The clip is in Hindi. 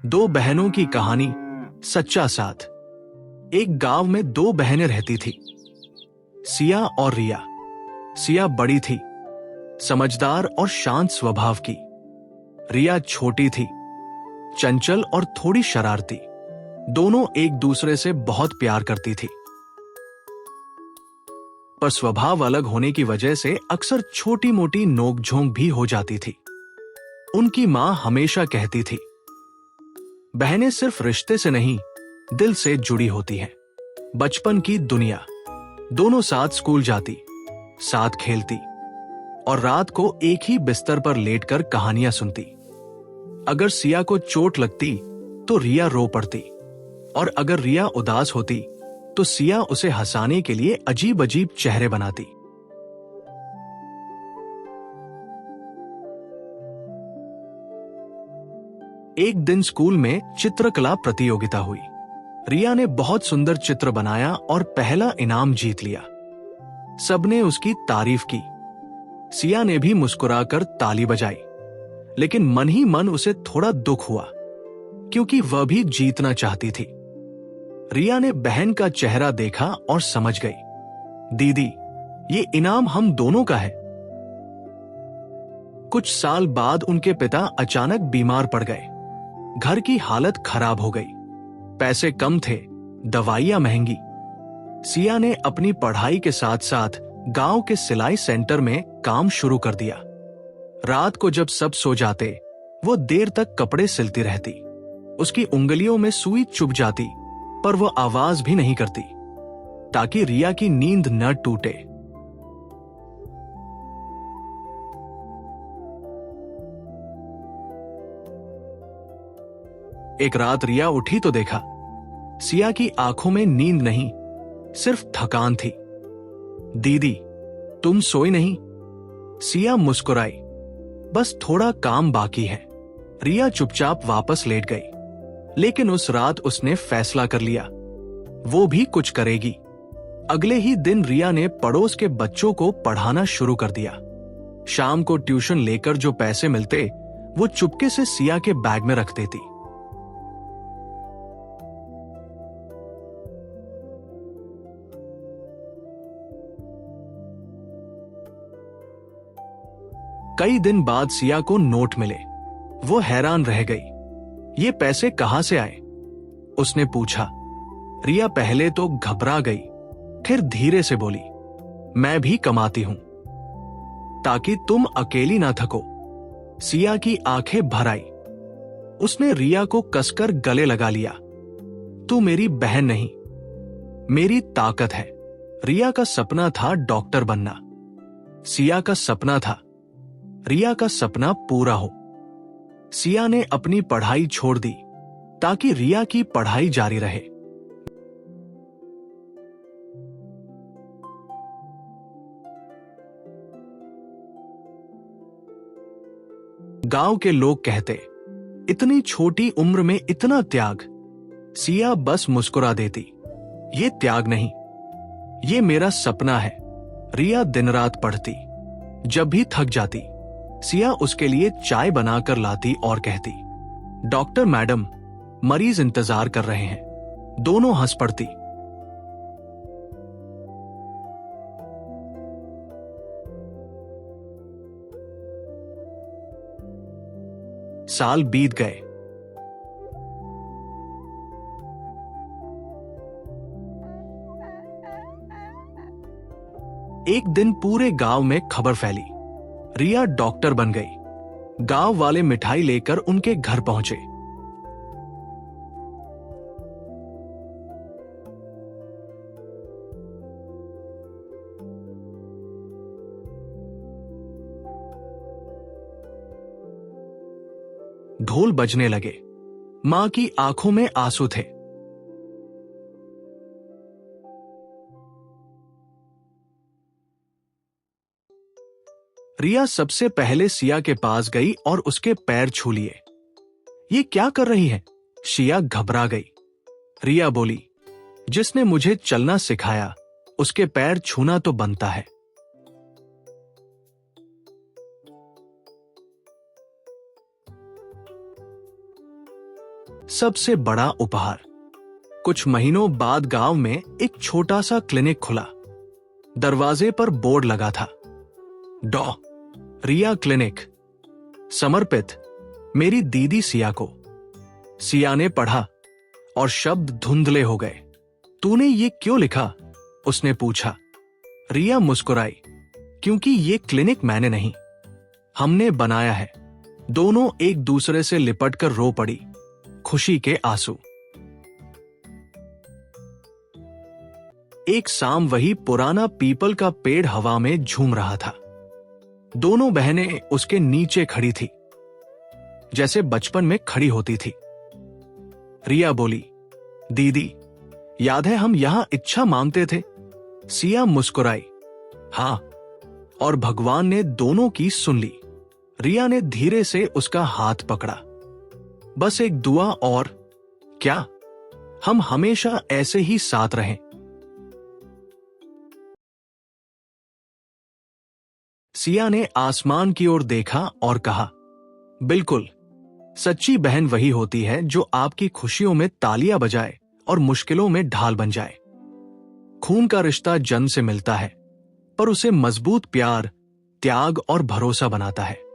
दो बहनों की कहानी, सच्चा साथ। एक गांव में दो बहनें रहती थी, सिया और रिया। सिया बड़ी थी, समझदार और शांत स्वभाव की। रिया छोटी थी, चंचल और थोड़ी शरारती। दोनों एक दूसरे से बहुत प्यार करती थी, पर स्वभाव अलग होने की वजह से अक्सर छोटी मोटी नोकझोंक भी हो जाती थी। उनकी मां हमेशा कहती थी, बहनें सिर्फ रिश्ते से नहीं, दिल से जुड़ी होती हैं। बचपन की दुनिया। दोनों साथ स्कूल जाती, साथ खेलती और रात को एक ही बिस्तर पर लेटकर कहानियां सुनती। अगर सिया को चोट लगती तो रिया रो पड़ती, और अगर रिया उदास होती तो सिया उसे हंसाने के लिए अजीब अजीब चेहरे बनाती। एक दिन स्कूल में चित्रकला प्रतियोगिता हुई। रिया ने बहुत सुंदर चित्र बनाया और पहला इनाम जीत लिया। सबने उसकी तारीफ की। सिया ने भी मुस्कुराकर ताली बजाई, लेकिन मन ही मन उसे थोड़ा दुख हुआ, क्योंकि वह भी जीतना चाहती थी। रिया ने बहन का चेहरा देखा और समझ गई, दीदी, ये इनाम हम दोनों का है। कुछ साल बाद उनके पिता अचानक बीमार पड़ गए। घर की हालत खराब हो गई, पैसे कम थे, दवाइयां महंगी। सिया ने अपनी पढ़ाई के साथ साथ गांव के सिलाई सेंटर में काम शुरू कर दिया। रात को जब सब सो जाते, वो देर तक कपड़े सिलती रहती। उसकी उंगलियों में सुई चुभ जाती, पर वो आवाज भी नहीं करती, ताकि रिया की नींद न टूटे। एक रात रिया उठी तो देखा, सिया की आंखों में नींद नहीं, सिर्फ थकान थी। दीदी, तुम सोई नहीं? सिया मुस्कुराई, बस थोड़ा काम बाकी है। रिया चुपचाप वापस लेट गई, लेकिन उस रात उसने फैसला कर लिया, वो भी कुछ करेगी। अगले ही दिन रिया ने पड़ोस के बच्चों को पढ़ाना शुरू कर दिया। शाम को ट्यूशन लेकर जो पैसे मिलते, वो चुपके से सिया के बैग में रख देती। कई दिन बाद सिया को नोट मिले। वो हैरान रह गई, ये पैसे कहां से आए? उसने पूछा। रिया पहले तो घबरा गई, फिर धीरे से बोली, मैं भी कमाती हूं, ताकि तुम अकेली ना थको। सिया की आंखें भर आई। उसने रिया को कसकर गले लगा लिया। तू मेरी बहन नहीं, मेरी ताकत है। रिया का सपना था डॉक्टर बनना। सिया का सपना था रिया का सपना पूरा हो। सिया ने अपनी पढ़ाई छोड़ दी, ताकि रिया की पढ़ाई जारी रहे। गांव के लोग कहते, इतनी छोटी उम्र में इतना त्याग। सिया बस मुस्कुरा देती, ये त्याग नहीं, ये मेरा सपना है। रिया दिन रात पढ़ती। जब भी थक जाती, सिया उसके लिए चाय बनाकर लाती और कहती, डॉक्टर मैडम, मरीज इंतजार कर रहे हैं। दोनों हंस पड़ती। साल बीत गए। एक दिन पूरे गांव में खबर फैली, रिया डॉक्टर बन गई। गांव वाले मिठाई लेकर उनके घर पहुंचे। ढोल बजने लगे। मां की आंखों में आंसू थे। रिया सबसे पहले सिया के पास गई और उसके पैर छू लिए। ये क्या कर रही है? सिया घबरा गई। रिया बोली, जिसने मुझे चलना सिखाया, उसके पैर छूना तो बनता है। सबसे बड़ा उपहार। कुछ महीनों बाद गांव में एक छोटा सा क्लिनिक खुला। दरवाजे पर बोर्ड लगा था, डॉ रिया क्लिनिक, समर्पित मेरी दीदी सिया को। सिया ने पढ़ा और शब्द धुंधले हो गए। तूने ये क्यों लिखा? उसने पूछा। रिया मुस्कुराई, क्योंकि ये क्लिनिक मैंने नहीं, हमने बनाया है। दोनों एक दूसरे से लिपटकर रो पड़ी, खुशी के आंसू। एक शाम वही पुराना पीपल का पेड़ हवा में झूम रहा था। दोनों बहनें उसके नीचे खड़ी थी, जैसे बचपन में खड़ी होती थी। रिया बोली, दीदी, याद है हम यहां इच्छा मांगते थे? सिया मुस्कुराई, हां, और भगवान ने दोनों की सुन ली। रिया ने धीरे से उसका हाथ पकड़ा। बस एक दुआ और। क्या? हम हमेशा ऐसे ही साथ रहें। सिया ने आसमान की ओर देखा और कहा, बिल्कुल, सच्ची बहन वही होती है जो आपकी खुशियों में तालियां बजाए और मुश्किलों में ढाल बन जाए। खून का रिश्ता जन्म से मिलता है, पर उसे मजबूत प्यार, त्याग और भरोसा बनाता है।